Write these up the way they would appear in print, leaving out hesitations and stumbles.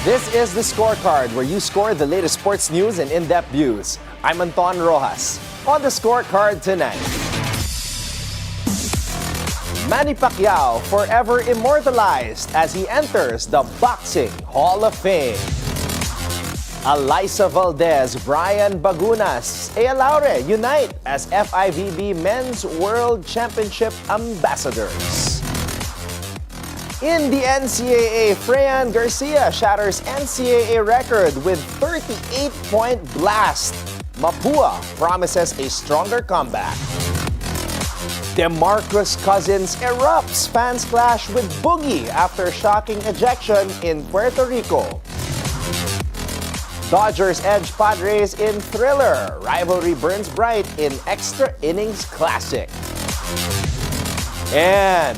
This is the Scorecard, where you score the latest sports news and in-depth views. I'm Anton Roxas. On the Scorecard tonight, Manny Pacquiao forever immortalized as he enters the Boxing Hall of Fame. Alyssa Valdez, Bryan Bagunas, Eya Laure unite as FIVB Men's World Championship ambassadors. In the NCAA, Freighanne Garcia shatters NCAA record with 38-point blast. Mapua promises a stronger comeback. DeMarcus Cousins erupts. Fans clash with Boogie after shocking ejection in Puerto Rico. Dodgers edge Padres in thriller. Rivalry burns bright in extra innings classic. And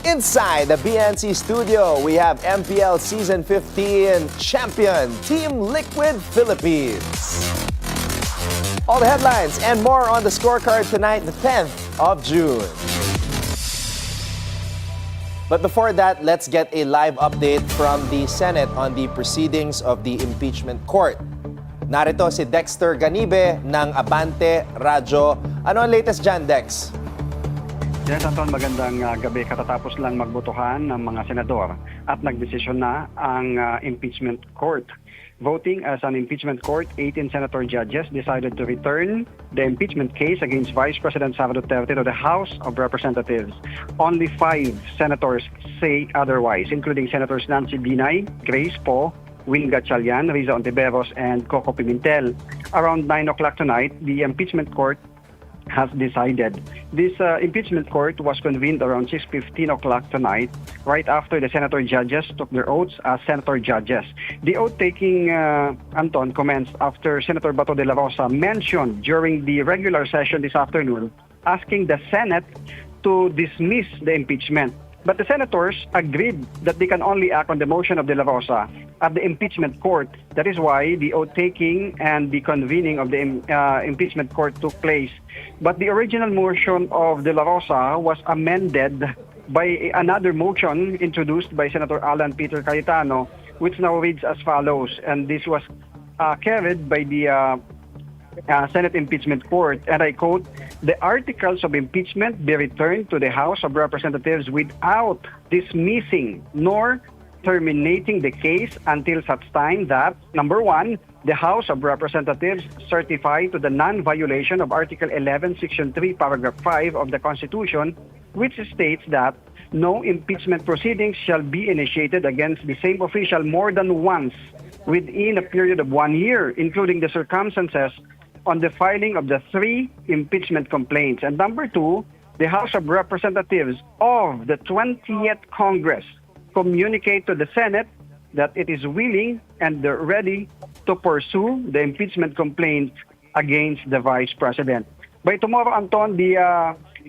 inside the BNC studio, we have MPL Season 15 champion Team Liquid Philippines. All the headlines and more on the Scorecard tonight, the 10th of June. But before that, let's get a live update from the Senate on the proceedings of the impeachment court. Narito si Dexter Ganibe ng Abante Radyo. Ano ang latest dyan, Dex? Yes, Anton, magandang gabi. Katatapos lang magbotohan ng mga senador at nagdesisyon na ang impeachment court. Voting as an impeachment court, 18 senator judges decided to return the impeachment case against Vice President Sara Duterte to the House of Representatives. Only 5 senators say otherwise, including Senators Nancy Binay, Grace Poe, Win Gatchalian, Riza Ontiveros, and Coco Pimentel. Around 9 o'clock tonight, the impeachment court has decided. This impeachment court was convened around 6:15 o'clock tonight, right after the senator judges took their oaths as senator judges. The oath-taking, Anton, commenced after Senator Bato de la Rosa mentioned during the regular session this afternoon, asking the Senate to dismiss the impeachment. But the senators agreed that they can only act on the motion of de la Rosa at the impeachment court. That is why the oath-taking and the convening of the impeachment court took place. But the original motion of de la Rosa was amended by another motion introduced by Senator Alan Peter Cayetano, which now reads as follows. And this was carried by the Senate Impeachment Court, and I quote, "The articles of impeachment be returned to the House of Representatives without dismissing nor terminating the case until such time that, number 1, the House of Representatives certify to the non-violation of Article 11, Section 3, Paragraph 5 of the Constitution, which states that no impeachment proceedings shall be initiated against the same official more than once within a period of 1 year, including the circumstances on the filing of the 3 impeachment complaints. And number 2, the House of Representatives of the 20th Congress communicate to the Senate that it is willing and ready to pursue the impeachment complaint against the Vice President." By tomorrow, Anton, the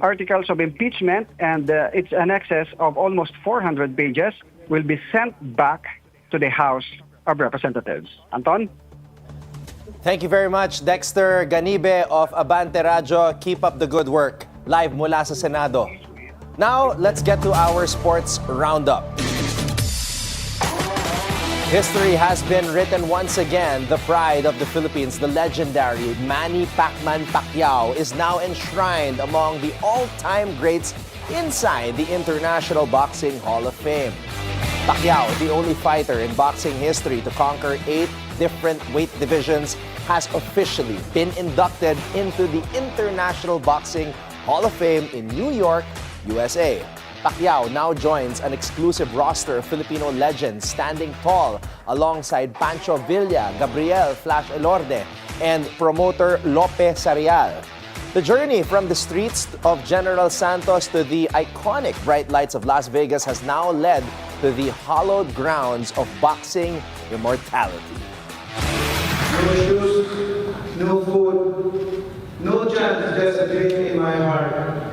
articles of impeachment and its annexes of almost 400 pages will be sent back to the House of Representatives. Anton? Thank you very much, Dexter Ganibe of Abante Radyo. Keep up the good work. Live mula sa Senado. Now, let's get to our sports roundup. History has been written once again. The pride of the Philippines, the legendary Manny Pacquiao, is now enshrined among the all-time greats inside the International Boxing Hall of Fame. Pacquiao, the only fighter in boxing history to conquer 8 different weight divisions, has officially been inducted into the International Boxing Hall of Fame in New York, USA. Pacquiao now joins an exclusive roster of Filipino legends standing tall alongside Pancho Villa, Gabriel Flash Elorde, and promoter Lope Sarial. The journey from the streets of General Santos to the iconic bright lights of Las Vegas has now led to the hallowed grounds of boxing immortality. No shoes, no food, no chance, just a dream in my heart.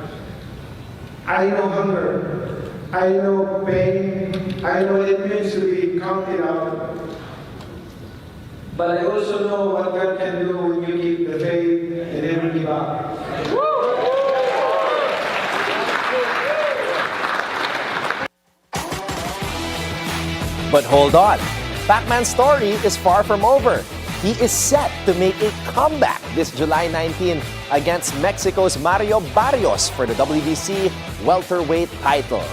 I know hunger, I know pain, I know what it means to be counted out. But I also know what God can do when you keep the faith and never give up. But hold on. Pacman's story is far from over. He is set to make a comeback this July 19 against Mexico's Mario Barrios for the WBC welterweight title.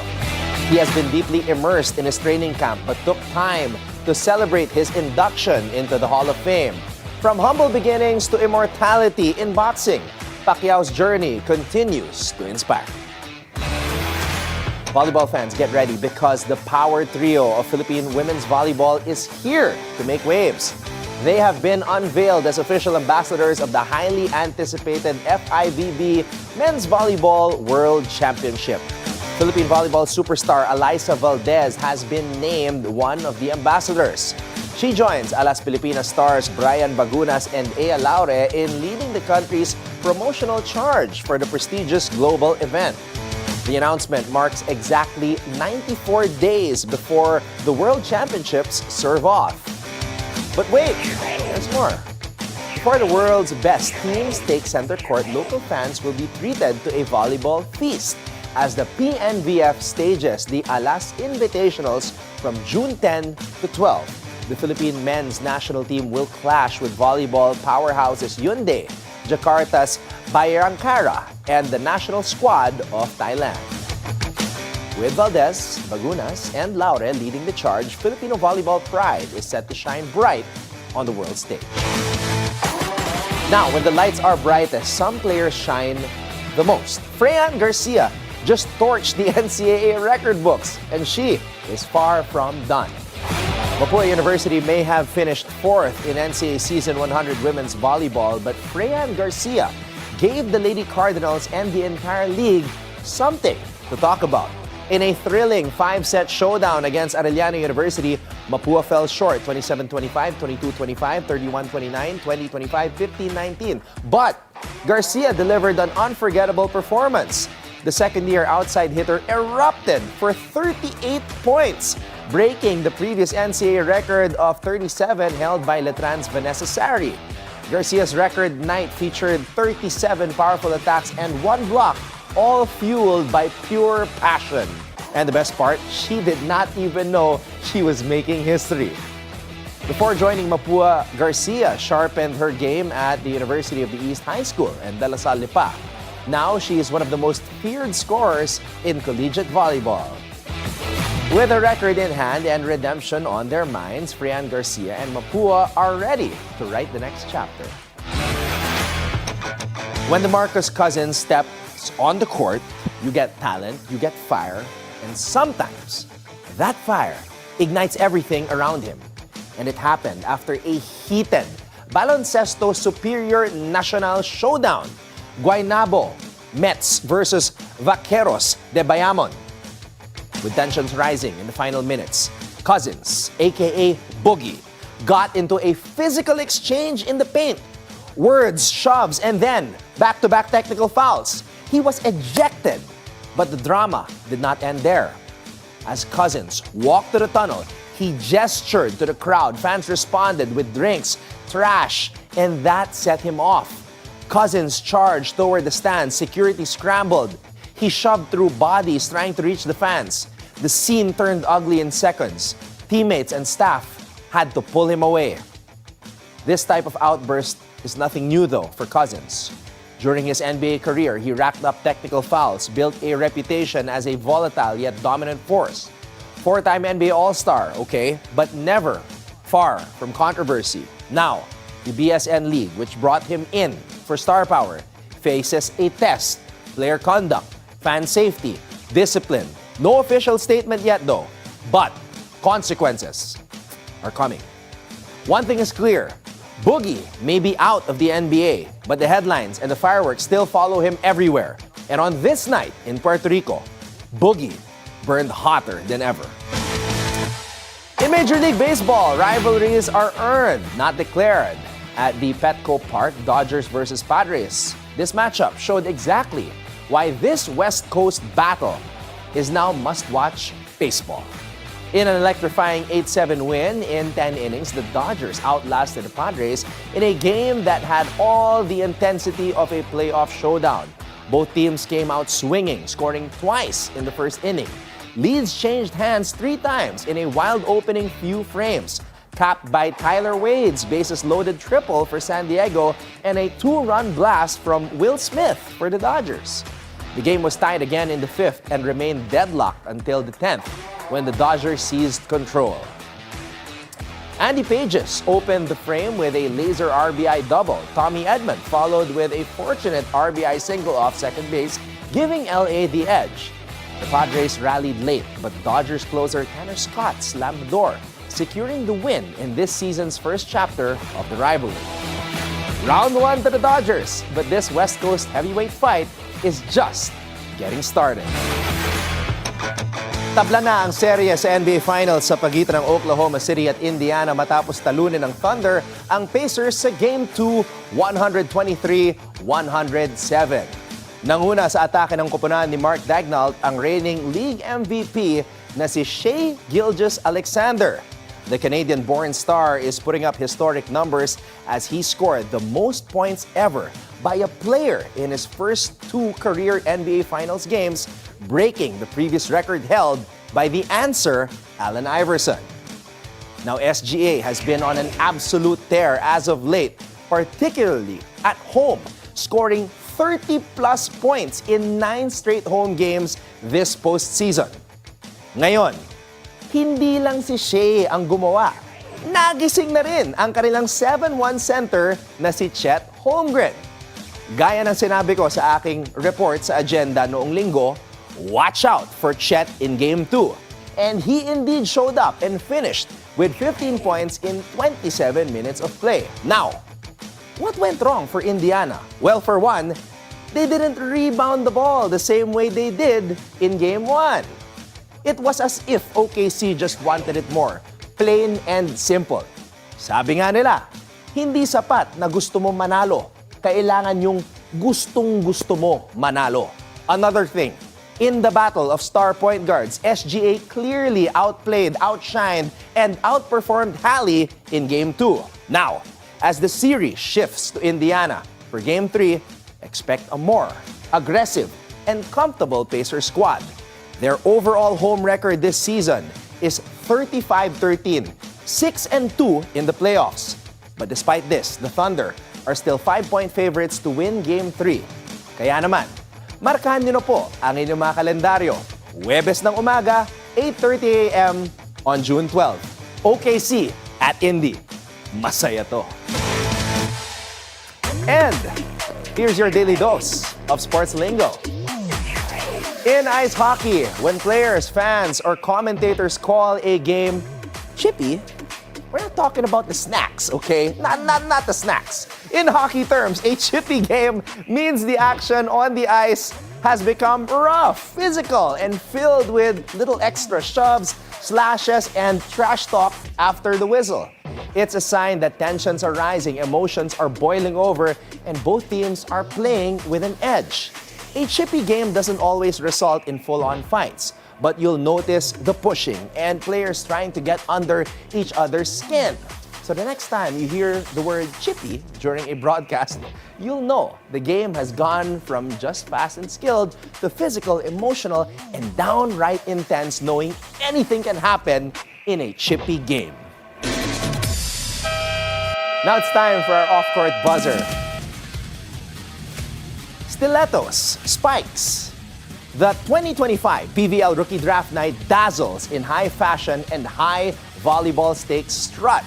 He has been deeply immersed in his training camp but took time to celebrate his induction into the Hall of Fame. From humble beginnings to immortality in boxing, Pacquiao's journey continues to inspire. Volleyball fans, get ready because the power trio of Philippine women's volleyball is here to make waves. They have been unveiled as official ambassadors of the highly anticipated FIVB Men's Volleyball World Championship. Philippine volleyball superstar Alyssa Valdez has been named one of the ambassadors. She joins Alas Pilipinas stars Bryan Bagunas and Eya Laure in leading the country's promotional charge for the prestigious global event. The announcement marks exactly 94 days before the World Championships serve off. But wait, there's more. Before the world's best teams take center court, local fans will be treated to a volleyball feast as the PNVF stages the Alas Invitationals from June 10 to 12. The Philippine men's national team will clash with volleyball powerhouses Hyundai, Jakarta's Bayangkara, and the national squad of Thailand. With Valdez, Bagunas, and Laure leading the charge, Filipino volleyball pride is set to shine bright on the world stage. Now, when the lights are brightest, some players shine the most. Freighanne Garcia just torched the NCAA record books, and she is far from done. Mapua University may have finished 4th in NCAA Season 100 women's volleyball, but Freighanne Garcia gave the Lady Cardinals and the entire league something to talk about. In a thrilling 5-set showdown against Arellano University, Mapua fell short 27-25, 22-25, 31-29, 20-25, 15-19. But Garcia delivered an unforgettable performance. The second-year outside hitter erupted for 38 points, breaking the previous NCAA record of 37 held by Letran's Vanessa Sari. Garcia's record night featured 37 powerful attacks and 1 block, all fueled by pure passion. And the best part, she did not even know she was making history. Before joining Mapua, Garcia sharpened her game at the University of the East High School and De La Salle Lipa. Now she is one of the most feared scorers in collegiate volleyball. With a record in hand and redemption on their minds, Freighanne Garcia and Mapua are ready to write the next chapter. When DeMarcus Cousins steps on the court, you get talent, you get fire, and sometimes that fire ignites everything around him. And it happened after a heated baloncesto superior national showdown. Guaynabo Mets versus Vaqueros de Bayamon. With tensions rising in the final minutes, Cousins, aka Boogie, got into a physical exchange in the paint. Words, shoves, and then back-to-back technical fouls. He was ejected, but the drama did not end there. As Cousins walked to the tunnel, he gestured to the crowd. Fans responded with drinks, trash, and that set him off. Cousins charged toward the stands. Security scrambled. He shoved through bodies trying to reach the fans. The scene turned ugly in seconds. Teammates and staff had to pull him away. This type of outburst is nothing new, though, for Cousins. During his NBA career, he racked up technical fouls, built a reputation as a volatile yet dominant force. 4-time NBA All-Star, okay, but never far from controversy. Now, the BSN League, which brought him in for star power, faces a test. Player conduct, fan safety, discipline. No official statement yet, though, but consequences are coming. One thing is clear. Boogie may be out of the NBA, but the headlines and the fireworks still follow him everywhere. And on this night in Puerto Rico, Boogie burned hotter than ever. In Major League Baseball, rivalries are earned, not declared. At the Petco Park, Dodgers versus Padres. This matchup showed exactly why this West Coast battle is now must-watch baseball. In an electrifying 8-7 win in 10 innings, the Dodgers outlasted the Padres in a game that had all the intensity of a playoff showdown. Both teams came out swinging, scoring twice in the first inning. Leads changed hands 3 times in a wild opening few frames. capped by Tyler Wade's bases-loaded triple for San Diego and a 2-run blast from Will Smith for the Dodgers. The game was tied again in the 5th and remained deadlocked until the 10th when the Dodgers seized control. Andy Pages opened the frame with a laser RBI double. Tommy Edman followed with a fortunate RBI single off second base, giving LA the edge. The Padres rallied late, but Dodgers closer Tanner Scott slammed the door, securing the win in this season's first chapter of the rivalry. Round 1 to the Dodgers, but this West Coast heavyweight fight is just getting started. Tabla na ang serye sa NBA Finals sa pagitan ng Oklahoma City at Indiana matapos talunin ng Thunder ang Pacers sa Game 2, 123-107. Nanguna sa atake ng koponan ni Mark Daigneault ang reigning league MVP na si Shai Gilgeous-Alexander. The Canadian-born star is putting up historic numbers as he scored the most points ever by a player in his first 2 career NBA Finals games, breaking the previous record held by the answer, Allen Iverson. Now, SGA has been on an absolute tear as of late, particularly at home, scoring 30-plus points in 9 straight home games this postseason. Ngayon, hindi lang si Shai ang gumawa. Nagising na rin ang kanilang 7-1 center na si Chet Holmgren. Gaya ng sinabi ko sa aking report sa agenda noong linggo, watch out for Chet in Game 2. And he indeed showed up and finished with 15 points in 27 minutes of play. Now, what went wrong for Indiana? Well, for one, they didn't rebound the ball the same way they did in Game 1. It was as if OKC just wanted it more. Plain and simple. Sabi nga nila, hindi sapat na gusto mo manalo. Kailangan yung gustong-gusto mo manalo. Another thing, in the battle of star point guards, SGA clearly outplayed, outshined, and outperformed Hallie in Game 2. Now, as the series shifts to Indiana for Game 3, expect a more aggressive and comfortable Pacers squad. Their overall home record this season is 35-13, 6-2 in the playoffs. But despite this, the Thunder are still 5-point favorites to win Game 3. Kaya naman, markahan niyo na po ang inyong mga kalendaryo. Huwebes ng umaga, 8:30 a.m. on June 12. OKC at Indy. Masaya to. And here's your daily dose of sports lingo. In ice hockey, when players, fans, or commentators call a game chippy, we're not talking about the snacks, okay? Not the snacks. In hockey terms, a chippy game means the action on the ice has become rough, physical, and filled with little extra shoves, slashes, and trash talk after the whistle. It's a sign that tensions are rising, emotions are boiling over, and both teams are playing with an edge. A chippy game doesn't always result in full-on fights, but you'll notice the pushing and players trying to get under each other's skin. So the next time you hear the word chippy during a broadcast, you'll know the game has gone from just fast and skilled to physical, emotional, and downright intense, knowing anything can happen in a chippy game. Now it's time for our off-court buzzer. Stilettos, spikes. The 2025 PVL Rookie Draft Night dazzles in high fashion and high volleyball stakes strut.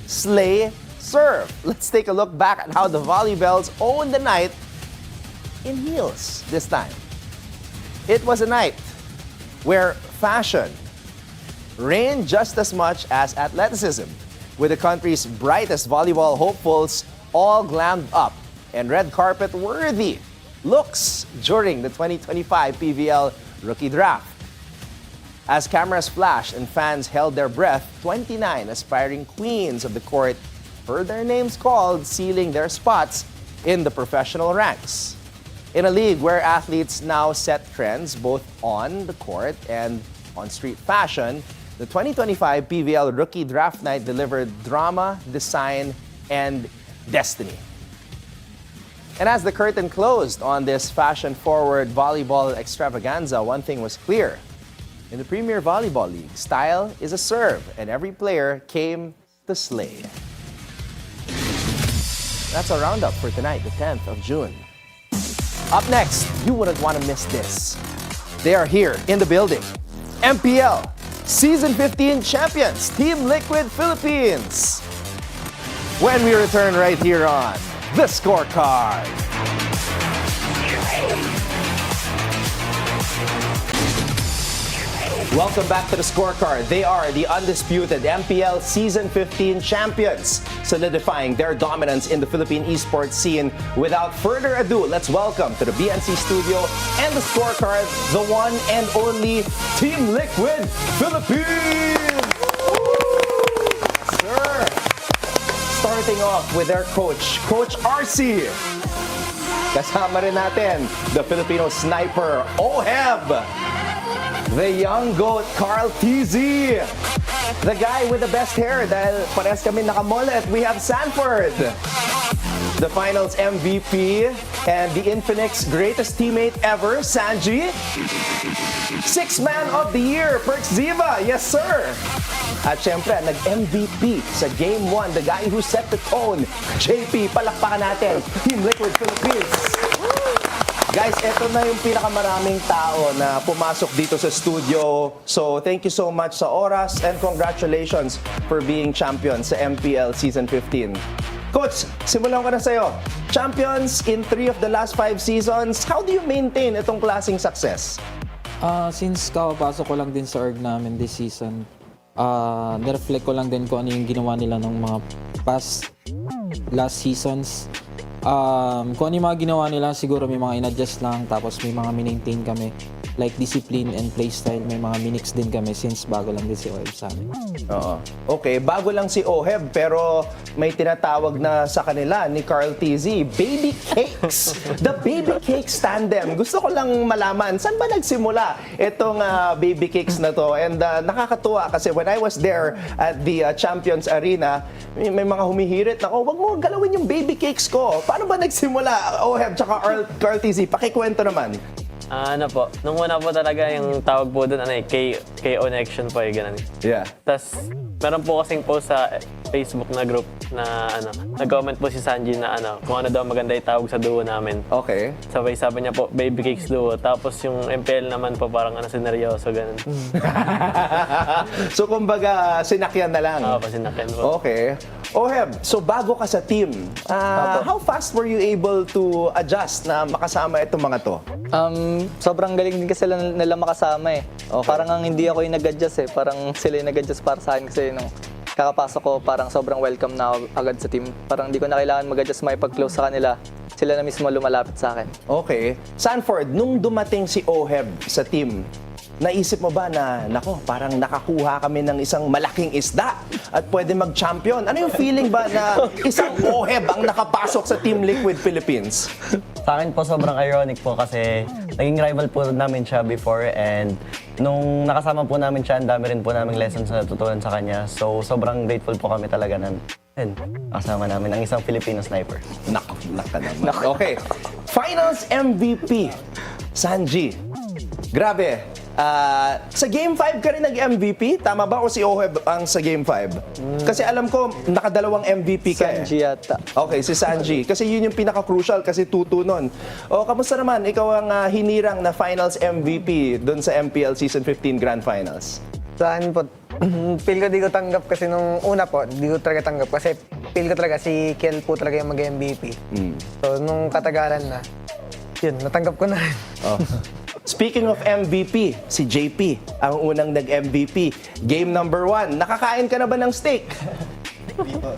Slay, serve. Let's take a look back at how the Volleybells owned the night in heels this time. It was a night where fashion reigned just as much as athleticism, with the country's brightest volleyball hopefuls all glammed up and red carpet worthy looks during the 2025 PVL Rookie Draft. As cameras flashed and fans held their breath, 29 aspiring queens of the court heard their names called, sealing their spots in the professional ranks. In a league where athletes now set trends both on the court and on street fashion, the 2025 PVL Rookie Draft Night delivered drama, design, and destiny. And as the curtain closed on this fashion-forward volleyball extravaganza, one thing was clear. In the Premier Volleyball League, style is a serve, and every player came the sleigh. That's our roundup for tonight, the 10th of June. Up next, you wouldn't want to miss this. They are here in the building. MPL Season 15 champions, Team Liquid Philippines. When we return right here on The Scorecard. Welcome back to The Scorecard. They are the undisputed MPL Season 15 champions, solidifying their dominance in the Philippine esports scene. Without further ado, let's welcome to the BNC studio and The Scorecard, the one and only Team Liquid Philippines! Sir, starting off with their coach, Coach RC. Kasama rin natin, the Filipino sniper, Oheb. The young goat, Carl TZ. The guy with the best hair dahil parehas kami nakamolet. We have Sanford. The finals MVP and the Infinix greatest teammate ever, Sanji. Sixth man of the year, Perks Ziva. Yes, sir. At syempre, nag-MVP sa Game 1, the guy who set the tone, JP. Palakpakan natin, Team Liquid Philippines. Guys, eto na yung pinakamaraming tao na pumasok dito sa studio. So, thank you so much sa oras and congratulations for being champion sa MPL Season 15. Coach, simulan ko na sa'yo. Champions in 3 of the last 5 seasons. How do you maintain itong klaseng success? Since kakapasok ko lang din sa org namin this season, nireflect ko lang din kung ano yung ginawa nila ng mga last seasons. Kung ano yung mga ginawa nila, siguro may mga in-adjust lang, tapos may mga minmaintain kami. Like discipline and playstyle, may mga minix din kami since bago lang din si Oheb sa amin. Oo. Okay, bago lang si Oheb, pero may tinatawag na sa kanila ni Carl TZ, Baby Cakes. The Baby Cakes tandem. Gusto ko lang malaman, saan ba nagsimula itong Baby Cakes na to? And nakakatuwa kasi when I was there at the Champions Arena, may mga humihirit na, wag mo galawin yung Baby Cakes ko. Paano ba nagsimula, Oheb tsaka Carl TZ? Pakikwento naman. Ano po, nung una po talaga yung tawag po doon, KO Connection po, ganun. Yeah. Tapos, meron po kasing post sa Facebook na group na nag-comment po si Sanji na kung ano daw maganda itawag sa duo namin. Okay. Sabay sabi niya po, Baby Cakes Duo. Tapos yung MPL naman po parang sineryoso, ganun. So, kumbaga, sinakyan na lang. Oo, sinakyan po. Okay. Oheb, so bago ka sa team, how fast were you able to adjust na makasama itong mga to? Sobrang galing din kasi nila makasama eh. Okay. Parang hindi ako yung nag-adjust eh. Parang sila yung nag-adjust para sa akin kasi nung kakapasok ko, parang sobrang welcome na ako agad sa team. Parang hindi ko na kailangan mag-adjust, makipag-close sa kanila. Sila na mismo lumalapit sa akin. Okay. Sanford, nung dumating si Oheb sa team, naisip mo ba na, nako, parang nakakuha kami ng isang malaking isda at pwede mag-champion? Ano yung feeling ba na isang Oheb ang nakapasok sa Team Liquid Philippines? Sa akin po sobrang ironic po kasi naging rival po namin siya before and nung nakasama po namin siya, ang dami rin po namin lessons na natutunan sa kanya. So sobrang grateful po kami talaga na kasama namin ang isang Filipino sniper. Nako naman. Okay. Finals MVP, Sanji. Grabe. Sa Game 5 ka rin nag-MVP? Tama ba o si Oheb ang sa Game 5? Kasi alam ko, nakadalawang MVP ka Sanji yata. Okay, si Sanji. Kasi yun yung pinaka-crucial kasi 2-2 nun. O, kamusta naman? Ikaw ang hinirang na Finals MVP dun sa MPL Season 15 Grand Finals. Sa akin po, feel ko di ko tanggap kasi nung una po, di ko talaga tanggap kasi feel ko talaga si Kel po talaga yung mag-MVP. So, nung katagalan na, yun, natanggap ko na rin. Oh. Speaking of MVP, si JP ang unang nag-MVP. Game number 1, nakakain ka na ba ng steak?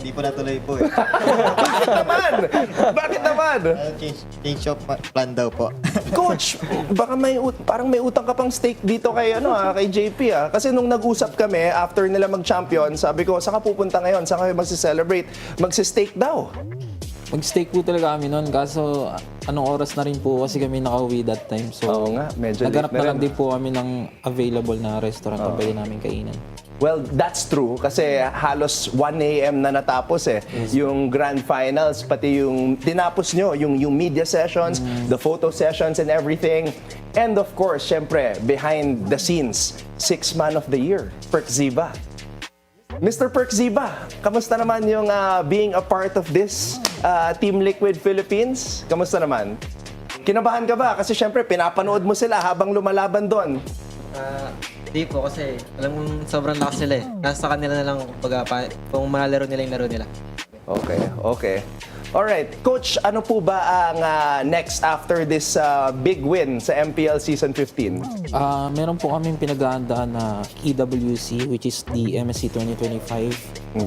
Di po natuloy po eh. Bakit naman? Bakit naman? Change of plan daw po. Coach, baka parang may utang ka pang steak dito kay kay JP Kasi nung nag-usap kami after nila mag-champion, sabi ko, saan ka pupunta ngayon? Saan kayo magsi-celebrate? Magsi-steak daw. Mag-steak po talaga kami noon, kaso anong oras na rin po kasi kami nakauwi that time. So, Oo nga, medyo naghanap late na na lang rin. din po kami ng available na restaurant na pwede namin kainan. Well, that's true kasi halos 1 a.m. na natapos yung grand finals, pati yung tinapos nyo, yung media sessions, the photo sessions and everything. And of course, syempre, behind the scenes, 6th man of the year, Perk Ziva. Mr. Perkziba, kamusta naman yung being a part of this Team Liquid Philippines? Kamusta naman? Kinabahan ka ba? Kasi syempre, pinapanood mo sila habang lumalaban doon. Di po kasi alam mong sobrang lakas nila eh. Nasa kanila na lang kung malalaro nila yung laro nila. Okay. Alright, Coach, ano po ba ang next after this big win sa MPL Season 15? Meron po kaming pinag-aandaan na EWC, which is the MSC 2025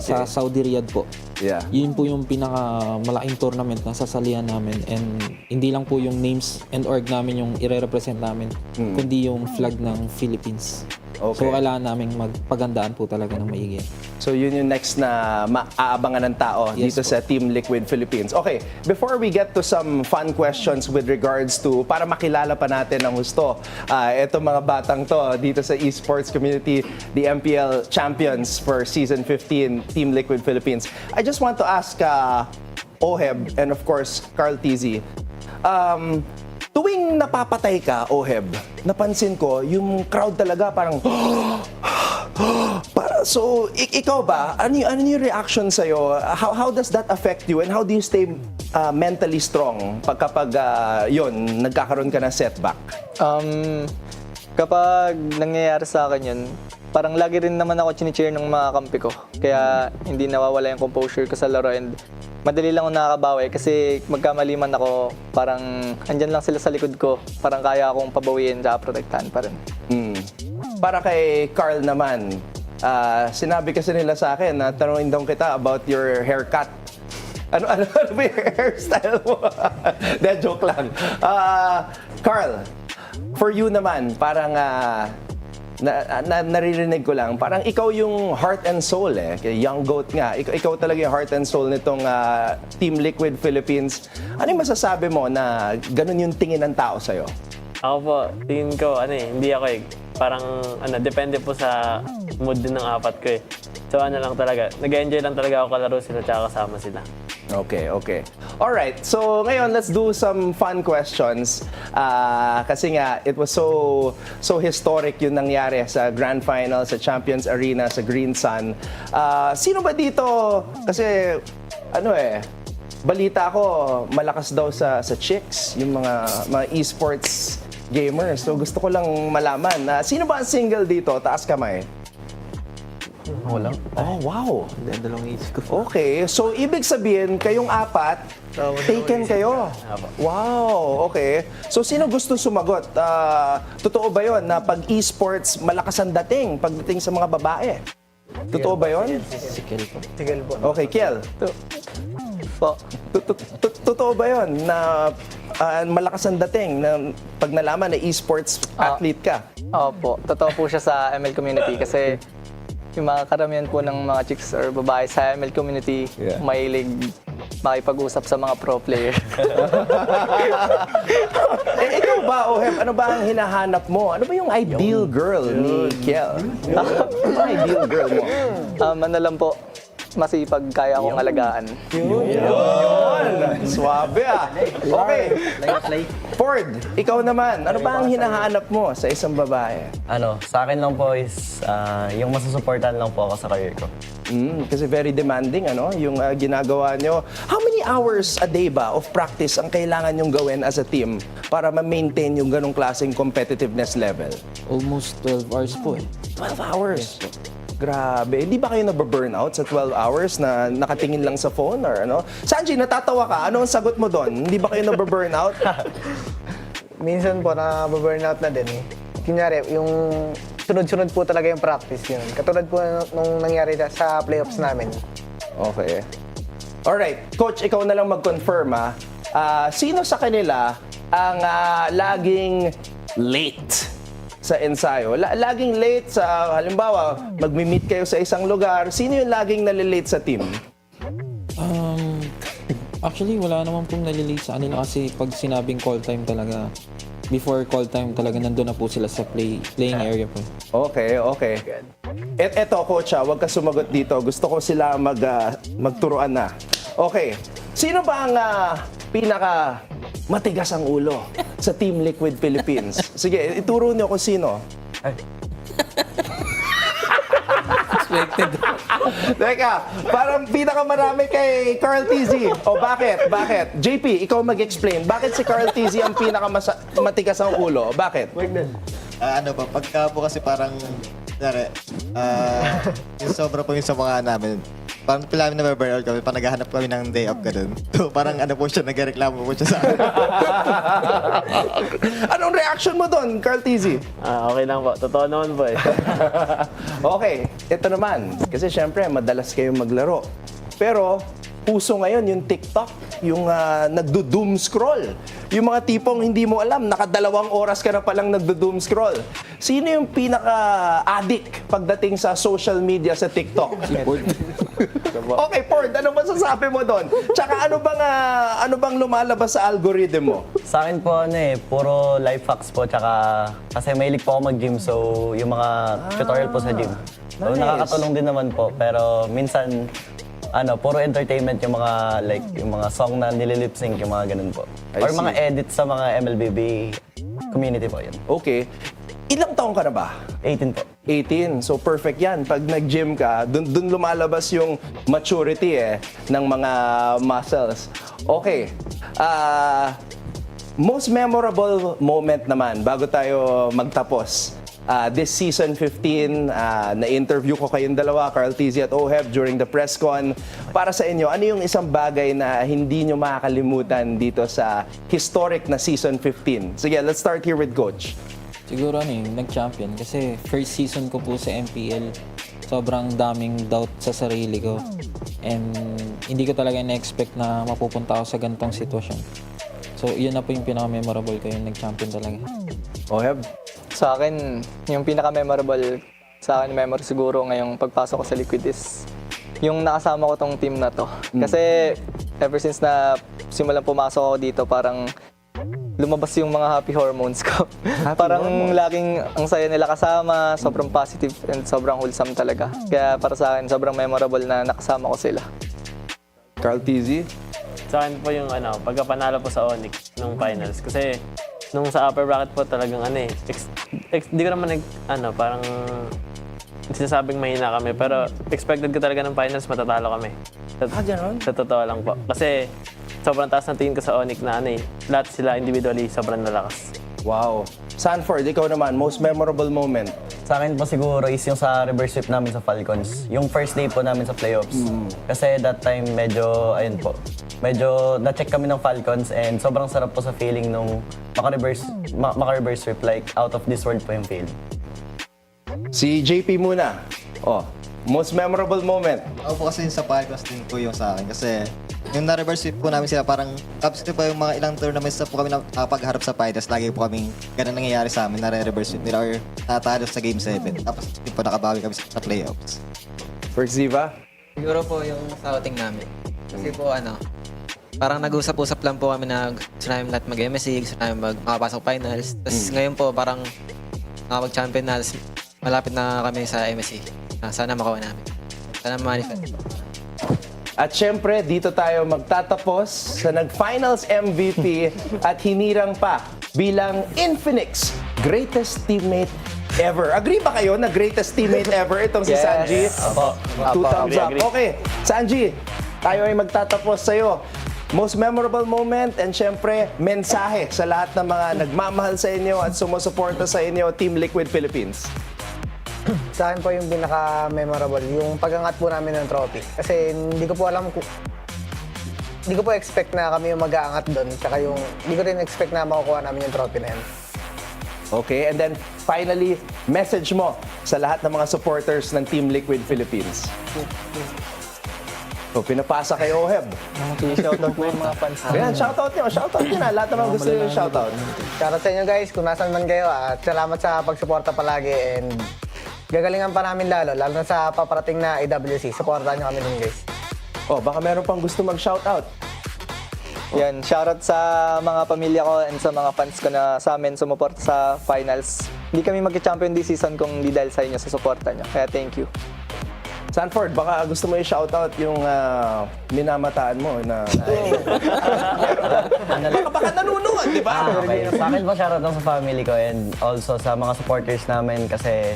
sa Saudi Riyadh po. Yeah. Yun po yung pinakamalaking tournament na sasalihan namin, and hindi lang po yung names and org namin yung ire-represent namin, kundi yung flag ng Philippines. Okay. So kailangan namin magpagandaan po talaga ng maigi. So yun yung next na maaabangan ng tao dito po. sa Team Liquid Philippines. Okay, before we get to some fun questions with regards to, para makilala pa natin ng husto, itong mga batang to dito sa esports community, the MPL champions for Season 15, Team Liquid Philippines. I just want to ask Oheb and of course Carl TZ, tuwing napapatay ka, Oheb, napansin ko, yung crowd talaga parang so, ikaw ba? Ano yung reaction sa'yo? How does that affect you? And how do you stay mentally strong kapag yun, nagkakaroon ka ng setback? Kapag nangyayari sa akin yun, parang lagi rin naman ako chine-cheer ng mga kampi ko. Kaya hindi nawawala yung composure ko sa laro, and madali lang ako nakakabawi kasi magkamali man ako, parang andyan lang sila sa likod ko. Parang kaya akong pabawiin at protektahan pa rin. Para kay Carl naman, sinabi kasi nila sa akin na tanungin daw kita about your haircut. Ano ba yung hairstyle mo? De, joke lang. Carl, for you naman, parang naririnig ko lang, parang ikaw yung heart and soul eh. Young Goat nga. Ikaw talaga yung heart and soul nitong Team Liquid Philippines. Ano yung masasabi mo na ganun yung tingin ng tao sa'yo? Ako po, tingin ko, hindi ako parang, depende po sa mood din ng apat ko eh. So lang talaga, nag-enjoy lang talaga ako kalaro sila tsaka kasama sila. Okay. Alright, so ngayon let's do some fun questions. Kasi nga, it was so historic yung nangyari sa Grand Final, sa Champions Arena, sa Green Sun. Sino ba dito? Kasi, balita ko, malakas daw sa chicks, yung mga esports gamers. So gusto ko lang malaman, sino ba ang single dito? Taas kamay. Wala. Oh, wow. Dalawang age ko. Okay, so ibig sabihin, kayong apat, taken kayo. Wow, okay. So sino gusto sumagot? Totoo ba yon na pag esports, malakas ang dating pagdating sa mga babae? Totoo ba yon? Tigil po. Okay, Kiel. Po. Totoo ba yon na malakas ang dating na pag nalaman na esports athlete ka? Opo, totoo po siya sa ML community kasi yung mga karamihan po ng mga chicks or babae sa ML community, mahilig makipag-usap sa mga pro player. Ikaw ba, Oheb, ano ba ang hinahanap mo? Ano ba yung ideal girl ni Kiel? Ano ang ideal girl mo? Ano lang po, masipag, kaya akong alagaan. Swabe Okay. Ford, ikaw naman, ano ba ang hinahanap mo sa isang babae? Sa akin lang po is yung masusuportahan lang po ako sa career ko. Kasi very demanding, yung ginagawa nyo. How many hours a day ba of practice ang kailangan nyong gawin as a team para ma-maintain yung ganong klaseng competitiveness level? Almost 12 hours po eh. 12 hours? Grabe. Hindi ba kayo nababurnout sa 12 hours na nakatingin lang sa phone or ano? Sanji, natatawa ka. Ano ang sagot mo doon? Hindi ba kayo nababurnout? Minsan po, na-burnout na din. Kunyari, yung sunod-sunod po talaga yung practice yun. Katulad po nung nangyari sa playoffs namin. Okay. Alright. Coach, ikaw na lang mag-confirm sino sa kanila ang laging late sa ensayo? Laging late sa, halimbawa, magmi-meet kayo sa isang lugar. Sino yung laging nalilate sa team? Actually, wala naman pong nalilate sa kanila kasi pag sinabing call time talaga, before call time talaga nandun na po sila sa playing area po. Okay. Eto, coach, huwag ka sumagot dito. Gusto ko sila magturuan na. Okay. Sino ba ang pinaka matigas ang ulo sa Team Liquid Philippines? Sige, ituro niyo kung sino. ejected. Teka, parang pinakamarami kay Carl Tizzy. O bakit? Bakit? JP, ikaw mag-explain. Bakit si Carl Tizzy ang pinakamatigas ang ulo? Bakit? Ano ba, pagka po kasi parang, yung sobra po yung sa mga namin. Parang pila namin na burnout kami, parang naghahanap kami ng day off ka dun. So parang ano po siya, nagreklamo po siya sa akin. Anong reaction mo doon, Carl Tizzy? Okay lang po. Totoo naman po eh. Okay, ito naman. Kasi syempre, madalas kayong maglaro. Pero, puso ngayon yung TikTok, yung nagdo-doom scroll. Yung mga tipong hindi mo alam, nakadalawang oras ka na palang nagdo-doom scroll. Sino yung pinaka-addict pagdating sa social media sa TikTok? Okay, Ford, ano masasabi mo doon? Tsaka ano bang lumalabas sa algorithm mo? Sa akin po puro life hacks po, tsaka kasi mahilig po ako mag-gym, so yung mga tutorial po sa gym. So nice. nakakatulong din naman po, pero minsan puro entertainment yung mga yung mga song na nililip sync, yung mga ganun po. I Or see. mga edits sa mga MLBB community po yun. Okay. Ilang taong ka na ba? 18 po. 18. So perfect yan. Pag nag-gym ka, dun lumalabas yung maturity ng mga muscles. Okay. Most memorable moment naman bago tayo magtapos. This season 15, na-interview ko kayong dalawa, Carl Tizzy at Oheb, during the press con. Para sa inyo, ano yung isang bagay na hindi nyo makakalimutan dito sa historic na season 15? Sige, let's start here with Coach. Siguro nag-champion kasi first season ko po sa MPL. Sobrang daming doubt sa sarili ko. And hindi ko talaga na-expect na mapupunta ako sa ganitong sitwasyon. So, yun na po yung pinaka-memorable ko, yung nag-champion talaga. Oheb? Sa akin, yung pinaka-memorable sa akin memory siguro ngayong pagpasok ko sa Liquid is yung nakasama ko tong team na to. Kasi ever since na simulan pumasok ako dito, parang lumabas yung mga happy hormones ko. Parang laging ang saya nila kasama, sobrang positive and sobrang wholesome talaga. Kaya para sa akin, sobrang memorable na nakasama ko sila. Carl Tizzy? Sa akin po yung pagkapanalo po sa Onyx nung finals. Kasi nung sa upper bracket po talagang di ko naman parang sinasabing mahina kami, pero expected ko talaga ng finals matatalo kami. Ganon? Sa totoo lang po. Kasi sobrang taas ng tingin ko sa Onyx na lahat sila individually sobrang lalakas. Wow. Sanford, ikaw naman, most memorable moment? Sa akin po siguro is yung sa reverse sweep namin sa Falcons. Yung first day po namin sa playoffs. Kasi that time medyo na-check kami ng Falcons and sobrang sarap po sa feeling nung maka-reverse sweep, like out of this world po yung feeling. Si JP muna. Most memorable moment? Ako po kasi sa Padres din po yung sa akin. Kasi yung na-reverse sweep po namin sila, parang tapos pa yung mga ilang tournaments na po kami nakapagharap sa Padres, lagi po kaming ganun nangyayari sa amin, na-reverse sweep nila or natalo sa Game 7. Tapos yun po nakabawi kami sa playoffs. First Ziva? Siguro po yung scouting namin. Kasi po parang nag-usap-usap lang po kami na gusto namin lahat mag-MSC, gusto namin makapasok finals. Tapos ngayon po parang makapag-champion na, malapit na kami sa MSC. Sana makuha namin. Sana manifest. At syempre, dito tayo magtatapos sa nag-finals MVP at hinirang pa bilang Infinix greatest teammate ever. Agree ba kayo na greatest teammate ever itong si Sanji? Opo. 2 thumbs up. Agree. Okay, Sanji, tayo ay magtatapos sa'yo. Most memorable moment and syempre, mensahe sa lahat ng mga nagmamahal sa inyo at sumusuporta sa inyo, Team Liquid Philippines. Sa akin po yung pinaka-memorable, yung pag-angat po namin ng trophy. Kasi hindi ko po expect na kami yung mag-aangat doon. Tsaka hindi ko rin expect na makukuha namin yung trophy na yun. Okay, and then finally, message mo sa lahat ng mga supporters ng Team Liquid Philippines. So, pinapasa kay Oheb. Shoutout mo yung mga fans. Ayan, shoutout nyo na. Lahat naman gusto nyo yung shoutout. Shoutout sa inyo guys, kung nasan man kayo. At salamat sa pagsuporta palagi and gagalingan pa namin lalo na sa paparating na AWC. Supportahan nyo kami dun guys. Baka meron pang gusto mag-shoutout. Yan, shoutout sa mga pamilya ko and sa mga fans ko na sa amin sumuporta sa finals. Hindi kami mag-champion this season kung hindi dahil sa inyo sa suporta nyo. Kaya thank you. Sanford, baka gusto mo i-shoutout yung minamataan mo na... baka nanonood, di ba? Okay. Sa akin po, shoutout lang sa family ko and also sa mga supporters namin kasi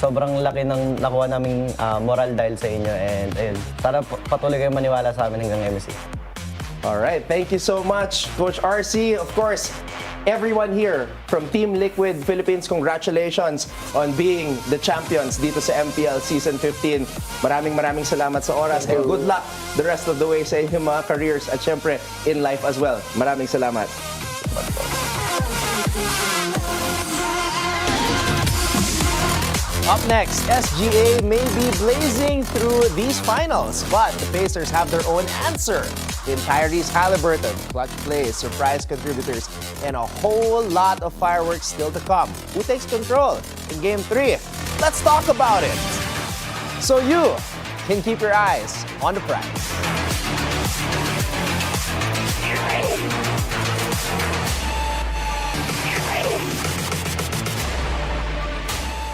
sobrang laki ng nakuha naming moral dahil sa inyo and ayun, sana patuloy kayong maniwala sa amin hanggang MC. Alright, thank you so much, Coach RC. Of course, everyone here from Team Liquid Philippines, congratulations on being the champions dito sa MPL Season 15. Maraming salamat sa oras and good luck the rest of the way sa inyong mga careers at syempre in life as well. Maraming salamat. Up next, SGA may be blazing through these finals, but the Pacers have their own answer in Tyrese Halliburton, clutch plays, surprise contributors, and a whole lot of fireworks still to come. Who takes control in Game 3? Let's talk about it. So you can keep your eyes on the prize.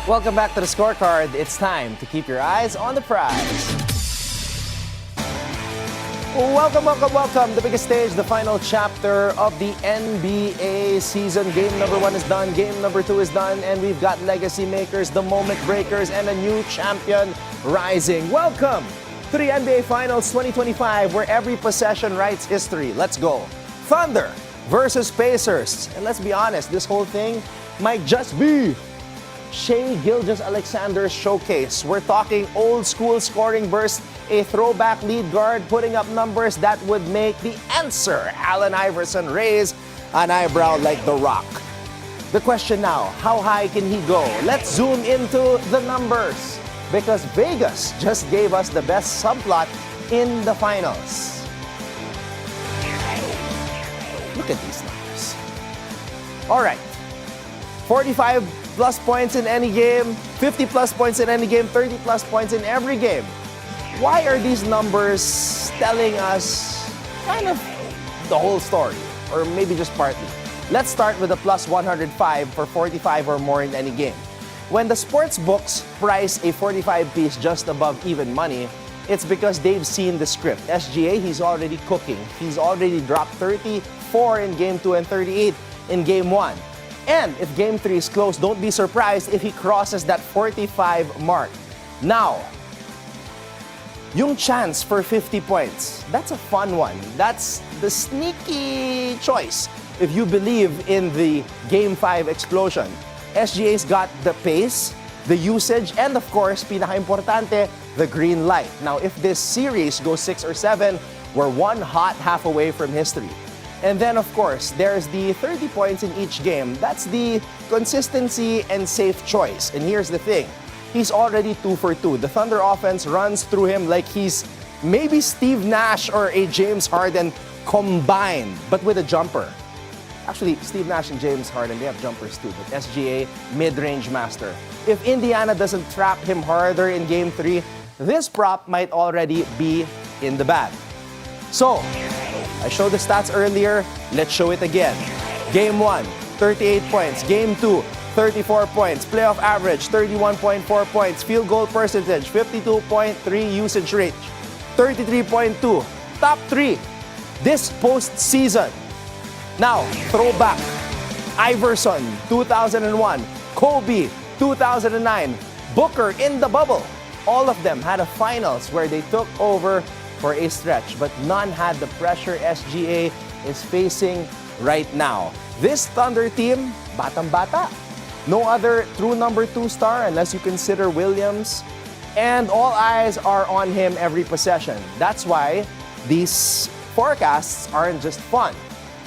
Welcome back to the Scorecard. It's time to keep your eyes on the prize. Welcome. The biggest stage, the final chapter of the NBA season. Game number 1 is done, game number 2 is done, and we've got legacy makers, the moment breakers, and a new champion rising. Welcome to the NBA Finals 2025, where every possession writes history. Let's go. Thunder versus Pacers. And let's be honest, this whole thing might just be Shai Gilgeous-Alexander's showcase. We're talking old school scoring burst, a throwback lead guard putting up numbers that would make the answer, Allen Iverson, raise an eyebrow like The Rock. The question now, how high can he go? Let's zoom into the numbers because Vegas just gave us the best subplot in the finals. Look at these numbers. All right, 45 plus points in any game, 50 plus points in any game, 30 plus points in every game. Why are these numbers telling us kind of the whole story, or maybe just partly? Let's start with a plus 105 for 45 or more in any game. When the sports books price a 45 piece just above even money, it's because they've seen the script. SGA, he's already cooking. He's already dropped 34 in Game 2 and 38 in Game 1. And if Game 3 is close, don't be surprised if he crosses that 45 mark. Now, yung chance for 50 points, that's a fun one. That's the sneaky choice if you believe in the Game 5 explosion. SGA's got the pace, the usage, and of course, pinaka-importante, the green light. Now, if this series goes 6 or 7, we're one hot half away from history. And then, of course, there's the 30 points in each game. That's the consistency and safe choice. And here's the thing. He's already 2 for 2. The Thunder offense runs through him like he's maybe Steve Nash or a James Harden combined, but with a jumper. Actually, Steve Nash and James Harden, they have jumpers too, but SGA, mid-range master. If Indiana doesn't trap him harder in Game 3, this prop might already be in the bag. So, I showed the stats earlier, let's show it again. Game 1, 38 points. Game 2, 34 points. Playoff average, 31.4 points. Field goal percentage, 52.3 usage rate. 33.2. Top 3 this postseason. Now, throwback. Iverson, 2001. Kobe, 2009. Booker in the bubble. All of them had a finals where they took over for a stretch, but none had the pressure SGA is facing right now. This Thunder team, batang-bata. No other true number 2 star unless you consider Williams. And all eyes are on him every possession. That's why these forecasts aren't just fun.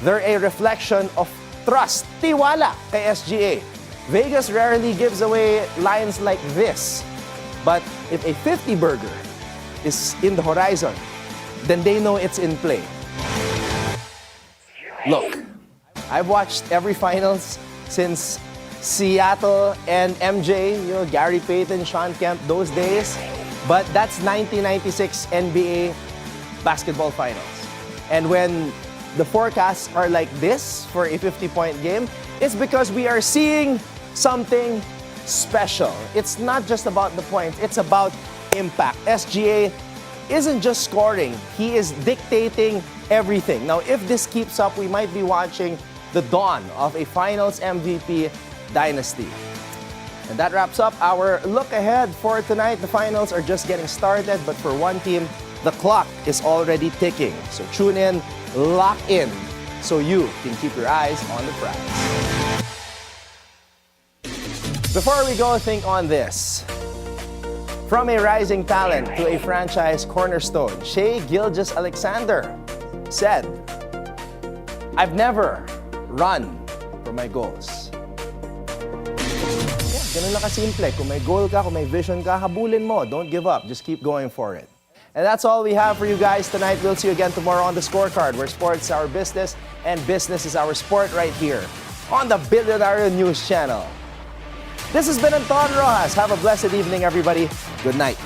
They're a reflection of trust, tiwala kay SGA. Vegas rarely gives away lines like this. But if a 50 burger is in the horizon, then they know it's in play. Look, I've watched every finals since Seattle and MJ, Gary Payton, Sean Kemp, those days. But that's 1996 NBA basketball finals. And when the forecasts are like this for a 50-point game, it's because we are seeing something special. It's not just about the points, it's about impact. SGA isn't just scoring, he is dictating everything. Now, if this keeps up, we might be watching the dawn of a finals MVP dynasty. And that wraps up our look ahead for tonight. The finals are just getting started, but for one team, the clock is already ticking. So tune in, lock in, so you can keep your eyes on the prize. Before we go, think on this. From a rising talent to a franchise cornerstone, Shai Gilgeous-Alexander said, "I've never run for my goals." Yeah, ganun lang kasimple. Kung may goal ka, kung may vision ka, habulin mo. Don't give up. Just keep going for it. And that's all we have for you guys tonight. We'll see you again tomorrow on The Scorecard, where sports is our business and business is our sport, right here on the Bilyonaryo News Channel. This has been Anton Roxas. Have a blessed evening, everybody. Good night.